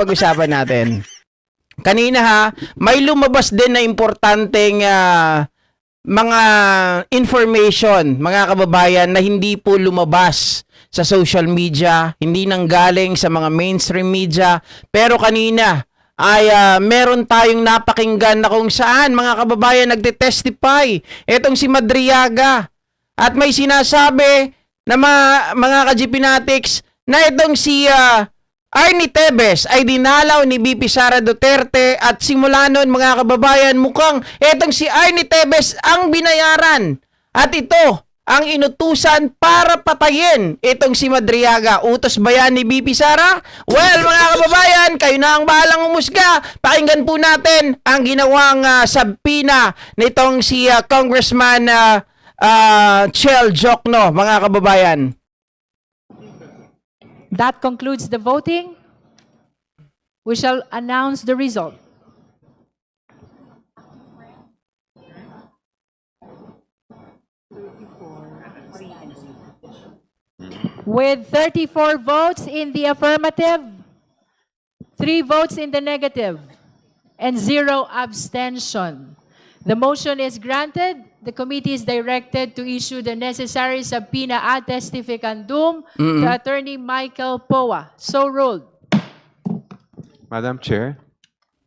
pag-usapan natin. Kanina ha, may lumabas din na importanteng mga information, mga kababayan, na hindi po lumabas sa social media, hindi nanggaling sa mga mainstream media, pero kanina ay meron tayong napakinggan na kung saan mga kababayan nagte-testify etong si Madriaga at may sinasabi na mga ka-GPnatics na itong si Arnie Tevez ay dinalaw ni VP Sara Duterte at simula noon mga kababayan mukhang etong si Arnie Tevez ang binayaran at ito ang inutusan para patayin itong si Madriaga. Utos ba yan ni VP Sara? Well mga kababayan, kayo na ang bahalang umusga. Pakinggan po natin ang ginawang sabpina nitong si Congressman Chel Jokno mga kababayan. That concludes the voting. We shall announce the result. With 34 votes in the affirmative, 3 votes in the negative, and 0 abstention. The motion is granted. The committee is directed to issue the necessary subpoena ad testificandum to Attorney Michael Poa. So ruled. Madam Chair,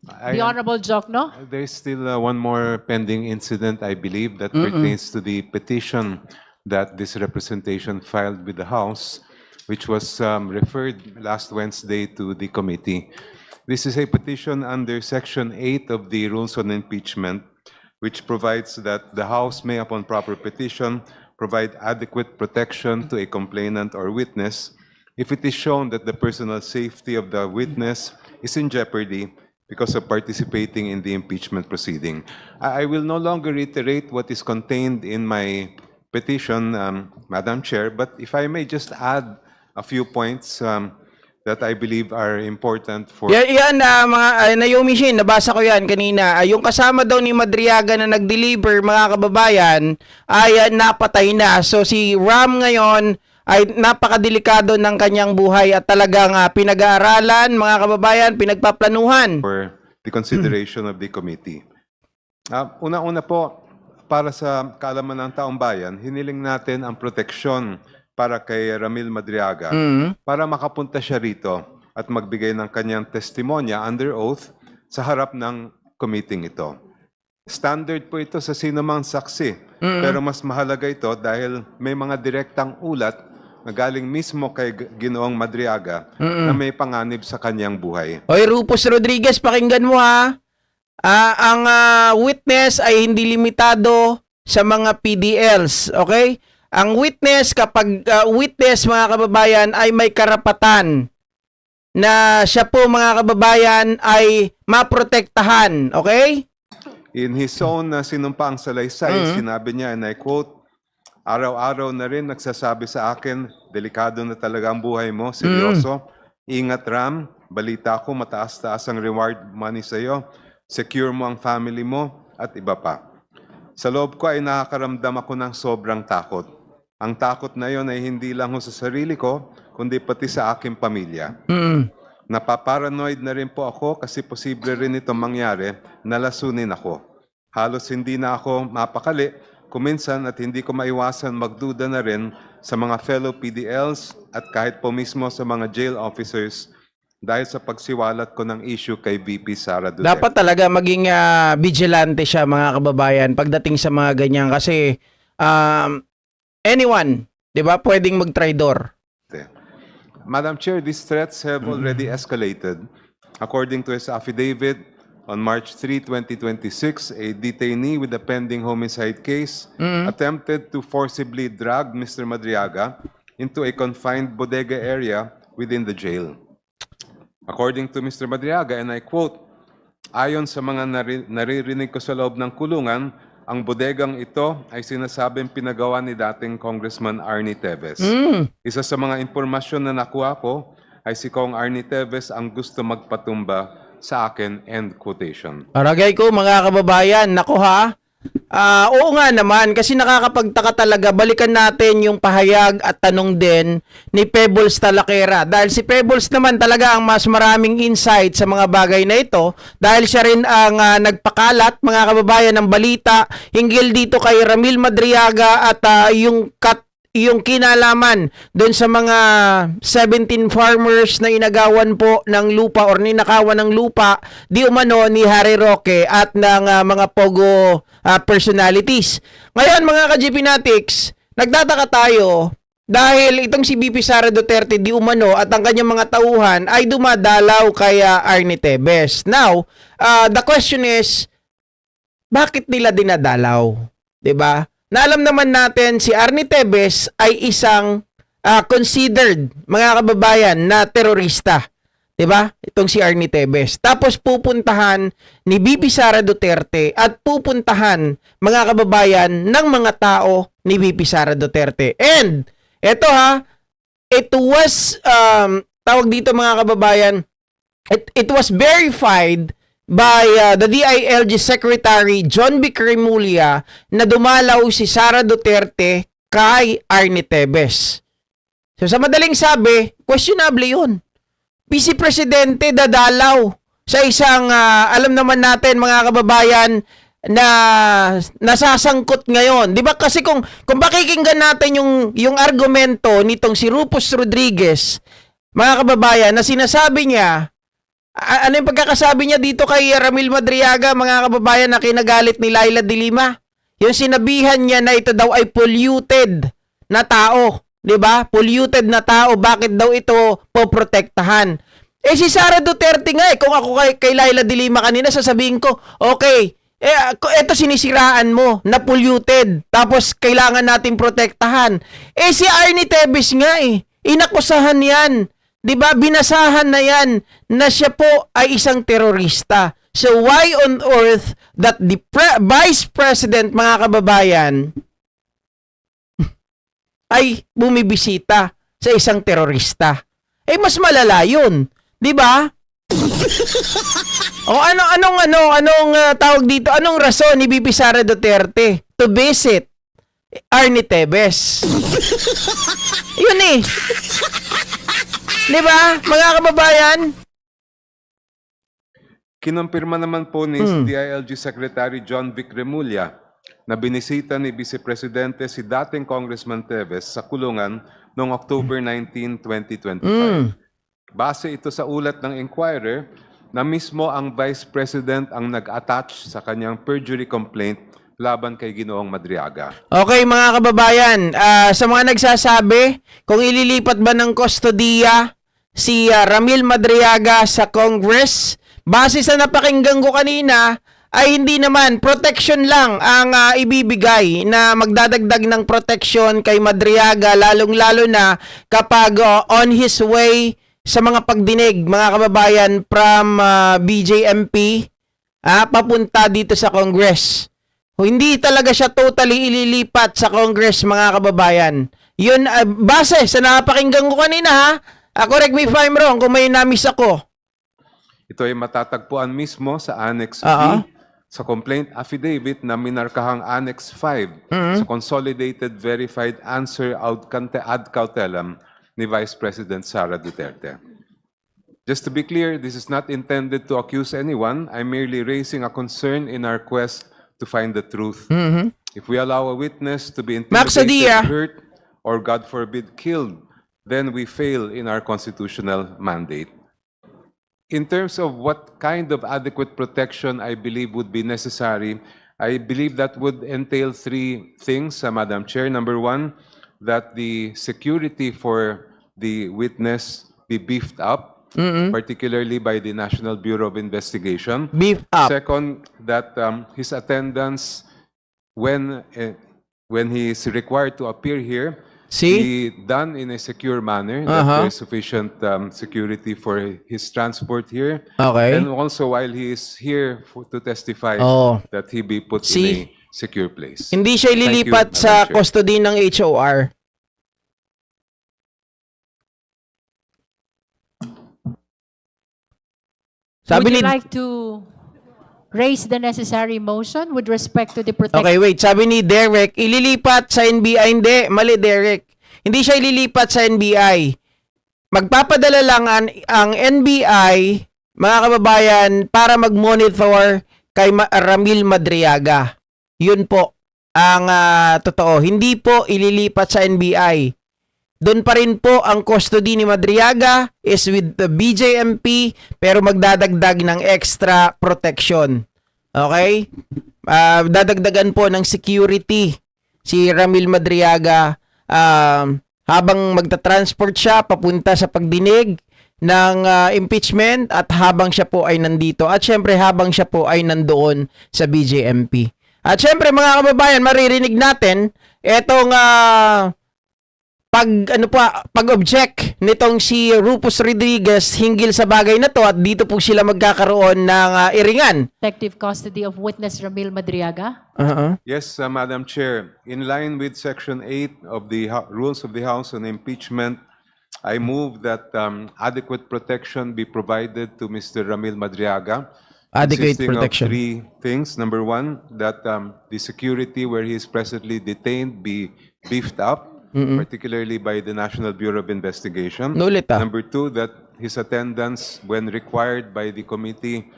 The Honorable Jokno. there's still one more pending incident, I believe, that pertains to the petition that this representation filed with the House, which was referred last Wednesday to the committee. This is a petition under Section 8 of the Rules on Impeachment, which provides that the House may, upon proper petition, provide adequate protection to a complainant or witness if it is shown that the personal safety of the witness is in jeopardy because of participating in the impeachment proceeding. I will no longer reiterate what is contained in my petition, Madam Chair, but if I may just add a few points that I believe are important for... Yan, mga Naomi Shin, nabasa ko yan kanina. Yung kasama daw ni Madriaga na nag-deliver, mga kababayan, ay napatay na. So si Ram ngayon ay napakadelikado ng kanyang buhay at talagang pinag-aaralan, mga kababayan, pinagpaplanuhan. For the consideration of the committee. Una-una po, para sa kaalaman ng taong bayan, hiniling natin ang proteksyon para kay Ramil Madriaga para makapunta siya rito at magbigay ng kanyang testimonya under oath sa harap ng committee ito. Standard po ito sa sinumang saksi, pero mas mahalaga ito dahil may mga direktang ulat na galing mismo kay Ginoong Madriaga na may panganib sa kanyang buhay. Hoy, Rufus Rodriguez, pakinggan mo ha. Ang witness ay hindi limitado sa mga PDLs, okay? Ang witness, kapag witness mga kababayan ay may karapatan na siya po mga kababayan ay maprotektahan, okay? In his own sinumpaang salaysay, sinabi niya, and I quote, "Araw-araw na rin nagsasabi sa akin, delikado na talaga ang buhay mo, seryoso. Ingat Ram, balita ko mataas-taas ang reward money sa iyo. Secure mo ang family mo at iba pa." Sa loob ko ay nakakaramdam ako ng sobrang takot. Ang takot na yon ay hindi lang sa sarili ko, kundi pati sa aking pamilya. Napaparanoid na rin po ako kasi posible rin itong mangyari, nalasunin ako. Halos hindi na ako mapakali, kuminsan at hindi ko maiwasan magduda na rin sa mga fellow PDLs at kahit po mismo sa mga jail officers dahil sa pagsiwalat ko ng issue kay VP Sara Duterte. Dapat talaga maging vigilante siya mga kababayan pagdating sa mga ganyan kasi anyone, 'di ba, pwedeng mag-traidor. Madam Chair, these threats have already escalated. According to his affidavit, on March 3, 2026, a detainee with a pending homicide case attempted to forcibly drag Mr. Madriaga into a confined bodega area within the jail. According to Mr. Madriaga, and I quote, "Ayon sa mga naririnig ko sa loob ng kulungan, ang bodegang ito ay sinasabing pinagawa ni dating Congressman Arnie Tevez. Isa sa mga impormasyon na nakuha ko ay si Kong Arnie Tevez ang gusto magpatumba sa akin," end quotation. Aragay ko mga kababayan, nako ha. Oo nga naman, kasi nakakapagtaka talaga. Balikan natin yung pahayag at tanong din ni Pebbles Talakera. Dahil si Pebbles naman talaga ang mas maraming insight sa mga bagay na ito. Dahil siya rin ang nagpakalat, mga kababayan, ng balita hinggil dito kay Ramil Madriaga at yung kinalaman doon sa mga 17 farmers na inagawan po ng lupa or ninakawan ng lupa di umano ni Harry Roque at ng mga Pogo personalities. Ngayon mga ka-GPnatics, nagtataka tayo dahil itong si BP Sara Duterte di umano at ang kanyang mga tauhan ay dumadalaw kay Arnie Tebes. Now, the question is, bakit nila dinadalaw? 'Di ba? Na alam naman natin si Arnie Tebes ay isang considered, mga kababayan, na terorista. 'Di ba? Itong si Arnie Tebes. Tapos pupuntahan ni BP Sara Duterte at pupuntahan, mga kababayan, ng mga tao ni BP Sara Duterte. And eto it was tawag dito mga kababayan, it was verified by the DILG Secretary John B. Cremulya na dumalaw si Sara Duterte kay Arnie Tebes. So sa madaling sabi, questionable yun. Vice Presidente dadalaw sa isang, alam naman natin mga kababayan, na nasasangkot ngayon. 'Di ba kasi kung pakikinggan natin yung argumento nitong si Rufus Rodriguez, mga kababayan, na sinasabi niya, ano yung pagkakasabi niya dito kay Ramil Madriaga, mga kababayan, na kinagalit ni Laila de Lima? Yung sinabihan niya na ito daw ay polluted na tao. 'Di ba? Polluted na tao. Bakit daw ito poprotektahan? Eh si Sara Duterte nga kung ako kay Laila de Lima kanina, sasabihin ko, okay, eto sinisiraan mo na polluted. Tapos kailangan nating protektahan. Eh si Arnie Tebes nga inakusahan 'yan. 'Di ba? Binasahan na 'yan na siya po ay isang terorista. So why on earth that the Vice President, mga kababayan, ay bumibisita sa isang terorista? Eh mas malala 'yun, 'di ba? O anong tawag dito? Anong rason ni BP Sara Duterte to visit Arnie Tebes? 'Yun eh. 'Di ba, mga kababayan? Kinumpirma naman po ni DILG Secretary John V. Cremulya na binisita ni Vice Presidente si dating Congressman Tebes sa kulungan noong October 19, 2025. Base ito sa ulat ng Inquirer na mismo ang Vice President ang nag-attach sa kanyang perjury complaint laban kay Ginoong Madriaga. Okay mga kababayan, sa mga nagsasabi kung ililipat ba ng kustodiya si Ramil Madriaga sa Congress, base sa napakinggan ko kanina, ay hindi naman, protection lang ang ibibigay, na magdadagdag ng protection kay Madriaga, lalong-lalo na kapag on his way sa mga pagdinig, mga kababayan, from BJMP papunta dito sa Congress. Hindi talaga siya totally ililipat sa Congress, mga kababayan. Yun, base sa napakinggan ko kanina, correct me if I'm wrong kung may namis ako. Ito ay matatagpuan mismo sa Annex V sa complaint affidavit na minarkahang Annex 5 sa Consolidated Verified Answer ad cautelam ni Vice President Sara Duterte. Just to be clear, this is not intended to accuse anyone. I'm merely raising a concern in our quest to find the truth. If we allow a witness to be intimidated, hurt, or God forbid, killed, then we fail in our constitutional mandate. In terms of what kind of adequate protection I believe would be necessary, I believe that would entail three things, Madam Chair. Number one, that the security for the witness be beefed up, particularly by the National Bureau of Investigation. Beef up. Second, that his attendance when he is required to appear here be done in a secure manner, that there is sufficient security for his transport here. Okay. And also while he is here to testify, that he be put in a secure place. Hindi siya ililipat Thank you, sa Madam Chair. custody ng HOR. Sabi Would ni you like to raise the necessary motion with respect to the protection. Okay, wait. Sabi ni Derek, ililipat sa NBI. Hindi, mali Derek. Hindi siya ililipat sa NBI. Magpapadala lang ang NBI, mga kababayan, para mag-monitor kay Ramil Madriaga. Yun po ang totoo. Hindi po ililipat sa NBI. Doon pa rin po ang custody ni Madriaga is with the BJMP pero magdadagdag ng extra protection. Okay? Dadagdagan po ng security si Ramil Madriaga habang magta-transport siya papunta sa pagdinig ng impeachment at habang siya po ay nandito at syempre habang siya po ay nandoon sa BJMP. At syempre mga kababayan, maririnig natin etong pag-object nitong si Rufus Rodriguez hinggil sa bagay na to at dito po sila magkakaroon ng iringan. Protective custody of witness Ramil Madriaga. Yes, Madam Chair. In line with Section 8 of the Rules of the House on Impeachment, I move that adequate protection be provided to Mr. Ramil Madriaga. Adequate consisting protection. of three things. Number one, that the security where he is presently detained be beefed up, particularly by the National Bureau of Investigation. Nulit Number two, that his attendance, when required by the committee,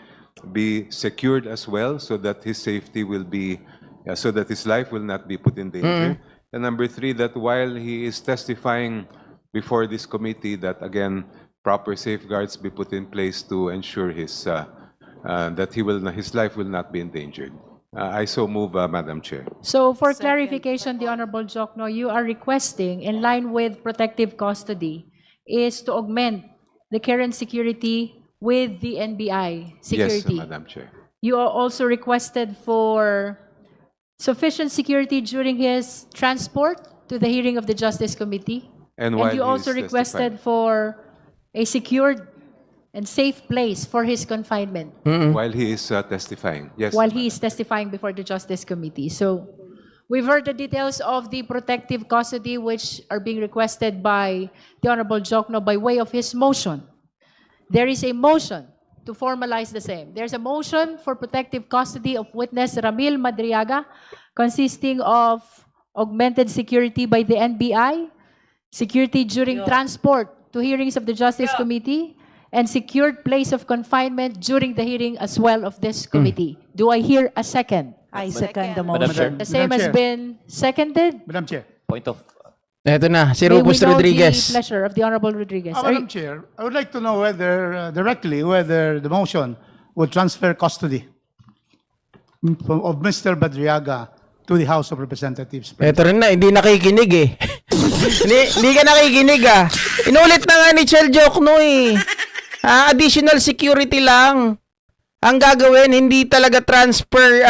be secured as well, so that his safety will be, so that his life will not be put in danger. And number three, that while he is testifying before this committee, that again proper safeguards be put in place to ensure his that his life will not be endangered. I so move, Madam Chair. So for clarification, the Honorable Jokno, you are requesting, in line with protective custody, is to augment the current security with the NBI security. Yes, Madam Chair. You are also requested for sufficient security during his transport to the hearing of the Justice Committee. And while you he also is requested for a secured and safe place for his confinement While he is testifying. Yes. while he is testifying before the Justice Committee. So we've heard the details of the protective custody which are being requested by the Honorable Jokno by way of his motion. There is a motion to formalize the same. There's a motion for protective custody of witness Ramil Madriaga consisting of augmented security by the NBI, security during transport to hearings of the Justice Committee, and secured place of confinement during the hearing as well of this committee. Do I hear a second? I second the Madam Chair. motion. The same has been seconded. Madam Chair. Point of Eto na, si May we Rufus know Rodriguez. the pleasure of the Honorable Rodriguez. Are Madam you- Chair, I would like to know whether, directly, whether the motion would transfer custody of Mr. Badriaga to the House of Representatives. Eto rin na, hindi nakikinig eh. Hindi ka nakikinig ah. Inulit na nga ni Chel Jokno eh. Additional security lang. Ang gagawin, hindi talaga transfer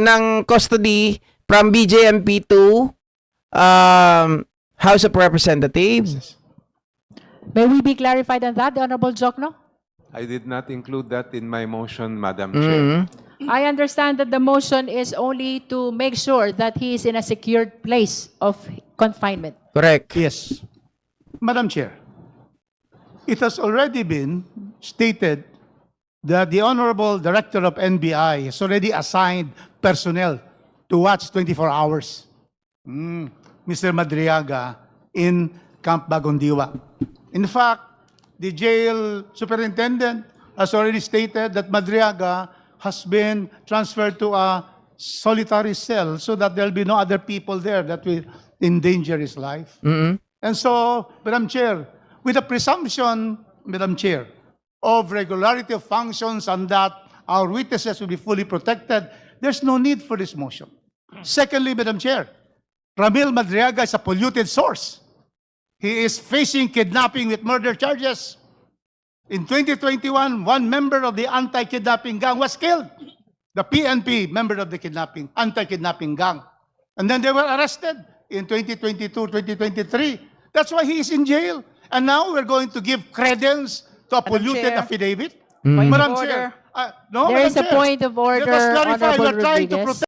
ng custody from BJMP to House of Representatives. May we be clarified on that, the Honorable Jokno? I did not include that in my motion, Madam Chair. I understand that the motion is only to make sure that he is in a secured place of confinement. Correct. Yes. Madam Chair, it has already been stated that the Honorable Director of NBI has already assigned personnel to watch 24 hours. Mr. Madriaga in Camp Bagondiwa. In fact, the jail superintendent has already stated that Madriaga has been transferred to a solitary cell so that there'll be no other people there that will endanger his life. And so, Madam Chair, with the presumption, Madam Chair, of regularity of functions and that our witnesses will be fully protected, there's no need for this motion. Secondly, Madam Chair, Ramil Madriaga is a polluted source. He is facing kidnapping with murder charges. In 2021, one member of the anti-kidnapping gang was killed. The PNP member of the anti-kidnapping gang. And then they were arrested in 2022, 2023. That's why he is in jail. And now we're going to give credence to a polluted Chair. affidavit. Point Madam of Chair, order. no, There Madam is a Chair. point of order, Let us clarify, Honorable we're trying to Rodriguez.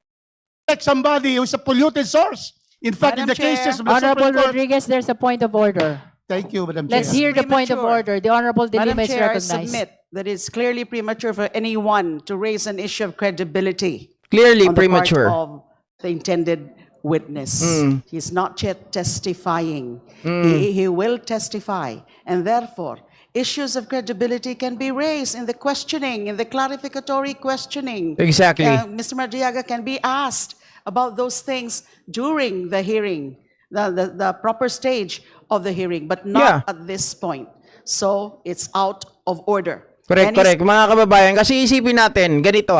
protect somebody who is a polluted source. In fact, in Madam the Chair. cases of the Honorable Supreme Court, Rodriguez, there's a point of order. thank you, Madam Chair. Let's hear the point of Premature. order. The Honorable De Madam Lima is Chair, I recognized. submit that it's clearly premature for anyone to raise an issue of credibility Clearly on the premature. part of the intended witness. He's not yet testifying. He will testify, and therefore, issues of credibility can be raised in the questioning, in the clarificatory questioning. Exactly. Mr. Madriaga can be asked about those things during the hearing, the proper stage of the hearing, but not Yeah. at this point. So it's out of order. Correct, And it's- correct. Mga kababayan, kasi isipin natin, ganito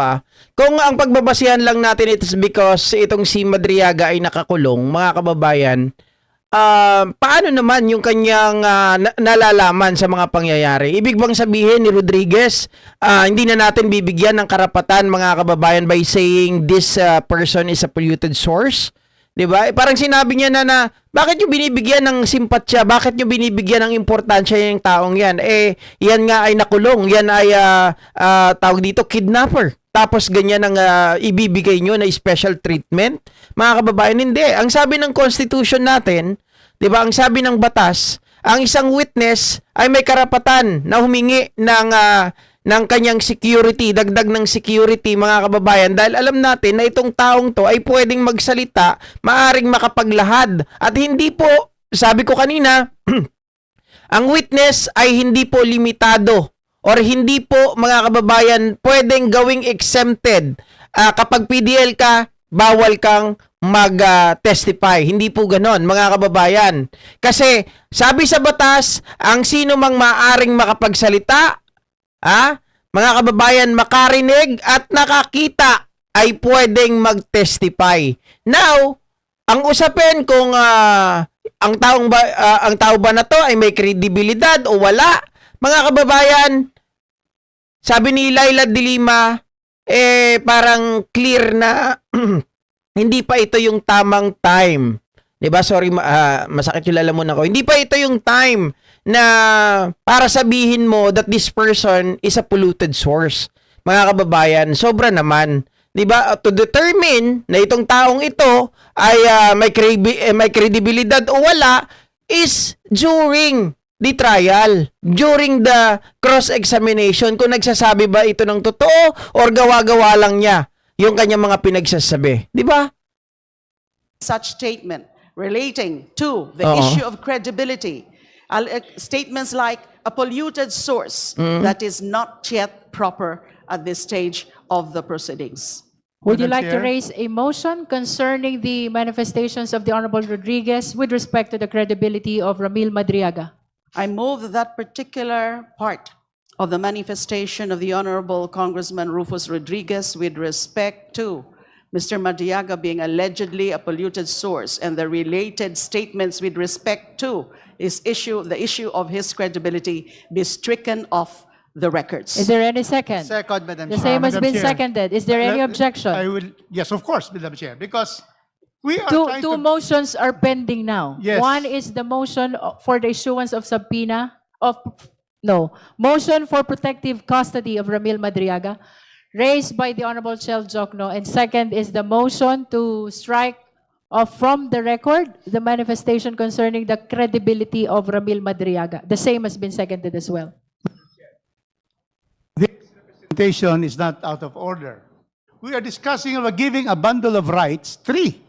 kung ang pagbabasihan lang natin it is because itong si Madriaga ay nakakulong, mga kababayan, paano naman yung kanyang nalalaman sa mga pangyayari? Ibig bang sabihin ni Rodriguez, hindi na natin bibigyan ng karapatan, mga kababayan, by saying this person is a polluted source? 'Di ba? Parang sinabi niya na bakit niyo binibigyan ng simpatya? Bakit niyo binibigyan ng importansya yung taong 'yan? Yan nga ay nakulong. Yan ay tawag dito kidnapper. Tapos ganyan ang ibibigay niyo na special treatment? Mga kababayan, hindi. Ang sabi ng Constitution natin, 'di ba? Ang sabi ng batas, ang isang witness ay may karapatan na humingi ng kanyang security, dagdag ng security, mga kababayan, dahil alam natin na itong taong to ay pwedeng magsalita, maaring makapaglahad, at hindi po, sabi ko kanina, ang witness ay hindi po limitado or hindi po, mga kababayan, pwedeng gawing exempted. Kapag PDL ka, bawal kang mag-testify. Hindi po ganon, mga kababayan. Kasi, sabi sa batas, ang sino mang maaring makapagsalita, mga kababayan, makarinig at nakakita ay pwedeng mag-testify. Now, ang usapin kung ang tao ba na to ay may kredibilidad o wala, mga kababayan, sabi ni Laila de Lima, parang clear na hindi pa ito yung tamang time. 'Di ba? Sorry, masakit yung lalamunan ko. Hindi pa ito yung time na para sabihin mo that this person is a polluted source. Mga kababayan, sobra naman. 'Di ba? To determine na itong taong ito ay may kredibilidad o wala is during the trial, during the cross-examination, kung nagsasabi ba ito ng totoo or gawa-gawa lang niya yung kanyang mga pinagsasabi. 'Di ba? such statement relating to the Oo. issue of credibility. Statements like a polluted source that is not yet proper at this stage of the proceedings. Would you Madam like to Chair? raise a motion concerning the manifestations of the Honorable Rodriguez with respect to the credibility of Ramil Madriaga? I move that that particular part of the manifestation of the Honorable Congressman Rufus Rodriguez with respect to Mr. Madriaga being allegedly a polluted source and the related statements with respect to the issue of his credibility be stricken off the records. Is there any second? Second, Madam The Chair. same has Madam been Chair. seconded. Is there any objection? I will, yes, of course, Madam Chair, because we are Two trying two to... motions are pending now. Yes. One is the motion for the issuance of subpoena motion for protective custody of Ramil Madriaga, raised by the Honorable Chel Jokno, and second is the motion to strike off from the record the manifestation concerning the credibility of Ramil Madriaga. The same has been seconded as well. This representation is not out of order. We are discussing about giving a bundle of rights, 3.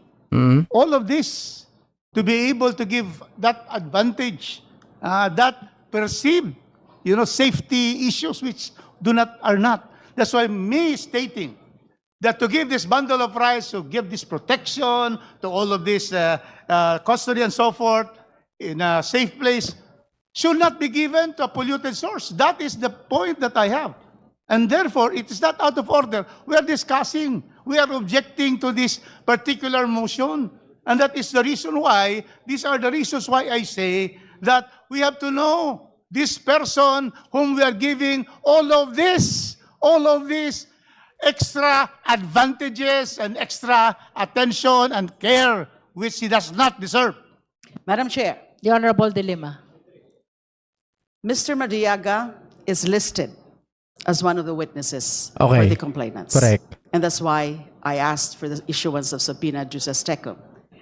All of this to be able to give that advantage, that perceived, safety issues which are not. That's why me stating that to give this bundle of rights, to give this protection, to all of this custody and so forth in a safe place, should not be given to a polluted source. That is the point that I have. And therefore, it is not out of order. We are discussing, we are objecting to this particular motion. And that is the reason why, these are the reasons why I say that we have to know this person whom we are giving all of these extra advantages and extra attention and care which he does not deserve. Madam Chair, The Honorable De Lima. Mr. Madriaga is listed as one of the witnesses for Okay. the complainants. Correct. And that's why I asked for the issuance of subpoena juris tecum.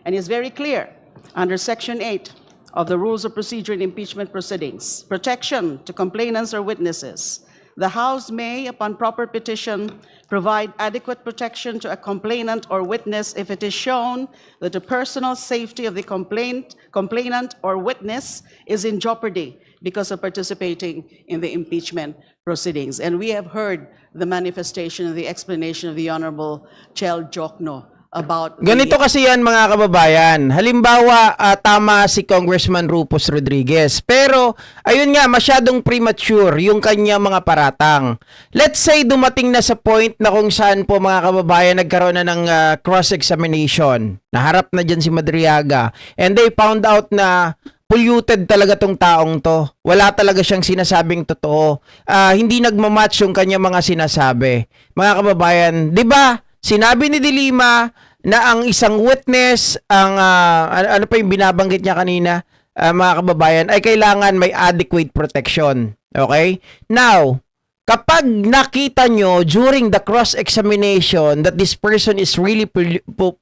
And it's very clear under Section 8 of the Rules of Procedure in Impeachment Proceedings, protection to complainants or witnesses, The House may, upon proper petition, provide adequate protection to a complainant or witness if it is shown that the personal safety of the complainant or witness is in jeopardy because of participating in the impeachment proceedings. And we have heard the manifestation and the explanation of the Honorable Chel Jokno about Ganito kasi yan mga kababayan. Halimbawa, tama si Congressman Rufus Rodriguez. Pero, ayun nga, masyadong premature yung kanya mga paratang. Let's say dumating na sa point na kung saan po mga kababayan nagkaroon na ng cross-examination. Naharap na dyan si Madriaga. And they found out na polluted talaga tong taong to. Wala talaga siyang sinasabing totoo. Hindi nagmamatch yung kanya mga sinasabi. Mga kababayan, di ba? Sinabi ni De Lima na ang isang witness, ano pa yung binabanggit niya kanina, mga kababayan, ay kailangan may adequate protection. Okay? Now, kapag nakita nyo during the cross-examination that this person is really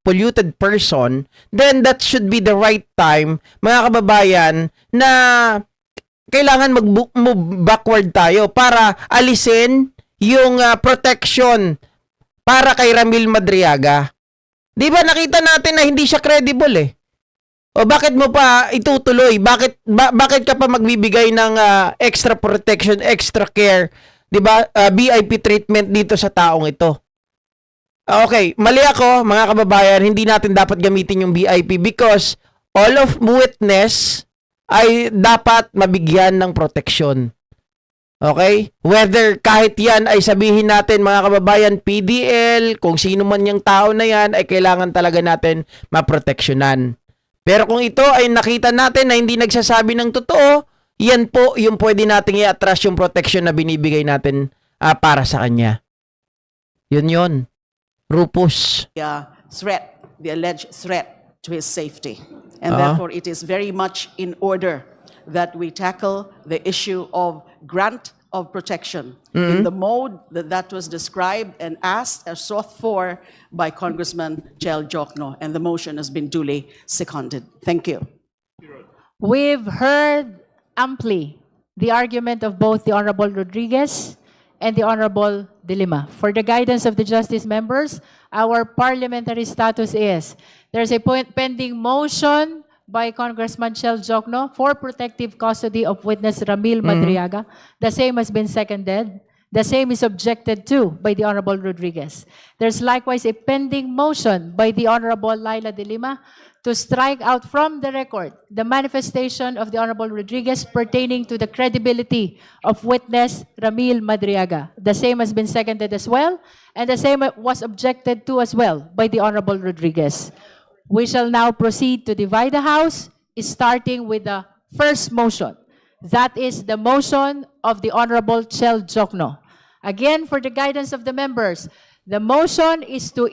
polluted person, then that should be the right time, mga kababayan, na kailangan mag-move backward tayo para alisin yung protection para kay Ramil Madriaga. Di ba nakita natin na hindi siya credible eh? O bakit mo pa itutuloy? Bakit ka pa magbibigay ng extra protection, extra care, di ba? VIP treatment dito sa taong ito. Okay, mali ako mga kababayan, hindi natin dapat gamitin yung VIP because all of witness ay dapat mabigyan ng protection. Okay? Whether kahit yan ay sabihin natin mga kababayan, PDL, kung sino man yung tao na yan, ay kailangan talaga natin maproteksyonan. Pero kung ito ay nakita natin na hindi nagsasabi ng totoo, yan po yung pwede nating i-attract yung protection na binibigay natin para sa kanya. Yun. Rufus. threat, the alleged threat to his safety. And therefore, it is very much in order that we tackle the issue of grant of protection in the mode that was described and asked or sought for by Congressman Chel Jokno, and the motion has been duly seconded. Thank you. We've heard amply the argument of both the Honorable Rodriguez and the Honorable De Lima. For the guidance of the Justice members, our parliamentary status is there's a pending motion by Congressman Chel Jokno for protective custody of witness Ramil Madriaga. The same has been seconded. The same is objected to by the Honorable Rodriguez. There's likewise a pending motion by the Honorable Laila De Lima to strike out from the record the manifestation of the Honorable Rodriguez pertaining to the credibility of witness Ramil Madriaga. The same has been seconded as well, and the same was objected to as well by the Honorable Rodriguez. We shall now proceed to divide the House, starting with the first motion. That is the motion of the Honorable Chel Jokno. Again, for the guidance of the members, the motion is for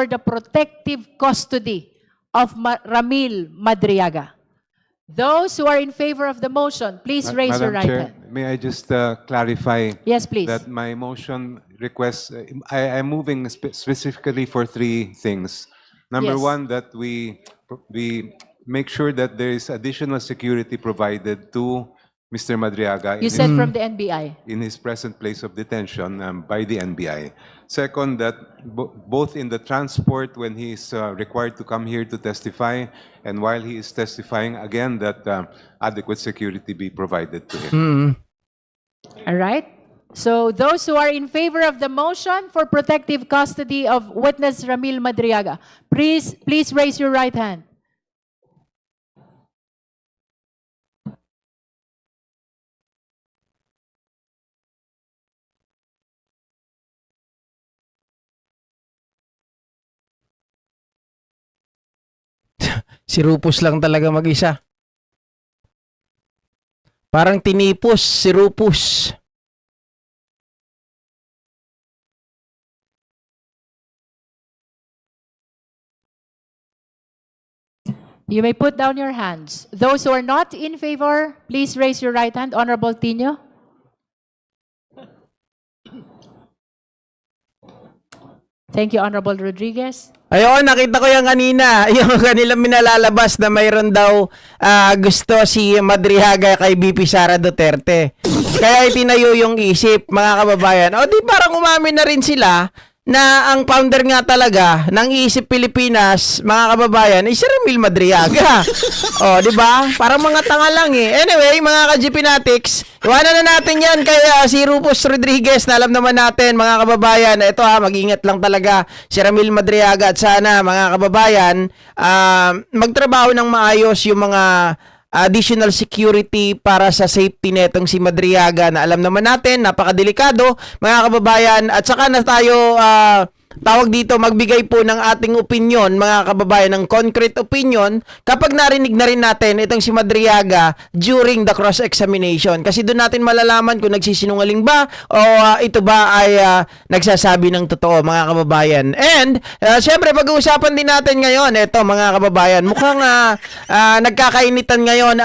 the protective custody of Ramil Madriaga. Those who are in favor of the motion, please raise your right Chair, hand. may I just clarify Yes, please. that my motion requests, I'm moving specifically for three things. Number Yes. one, that we make sure that there is additional security provided to Mr. Madriaga You said from the NBI. in his present place of detention by the NBI. Second, that both in the transport when he is required to come here to testify and while he is testifying, again, that adequate security be provided to him. All right. So those who are in favor of the motion for protective custody of witness Ramil Madriaga, please raise your right hand. Si Rufus lang talaga mag-isa. Parang tinipos si Rufus. You may put down your hands. Those who are not in favor, please raise your right hand. Honorable Tino. Thank you, Honorable Rodriguez. Ayun, nakita ko yan kanina. Yung kanilang minalalabas na mayroon daw gusto si Madriaga kay BP Sara Duterte. Kaya itinayo yung isip, mga kababayan. O di parang umamin na rin sila na ang founder nga talaga ng Isip Pilipinas, mga kababayan, ay si Ramil Madriaga. O, di ba? Parang mga tanga lang eh. Anyway, mga ka-GPnatics, iwanan na natin yan kay si Rufus Rodriguez na alam naman natin, mga kababayan. Ito mag-ingat lang talaga si Ramil Madriaga at sana, mga kababayan, magtrabaho ng maayos yung mga additional security para sa safety netong si Madriaga na alam naman natin, napakadelikado, mga kababayan. At saka na tayo, tawag dito, magbigay po ng ating opinion, mga kababayan, ng concrete opinion kapag narinig na rin natin itong si Madriaga during the cross-examination. Kasi doon natin malalaman kung nagsisinungaling ba o ito ba ay nagsasabi ng totoo, mga kababayan. And, syempre, pag-uusapan din natin ngayon, ito, mga kababayan, mukhang nagkakainitan ngayon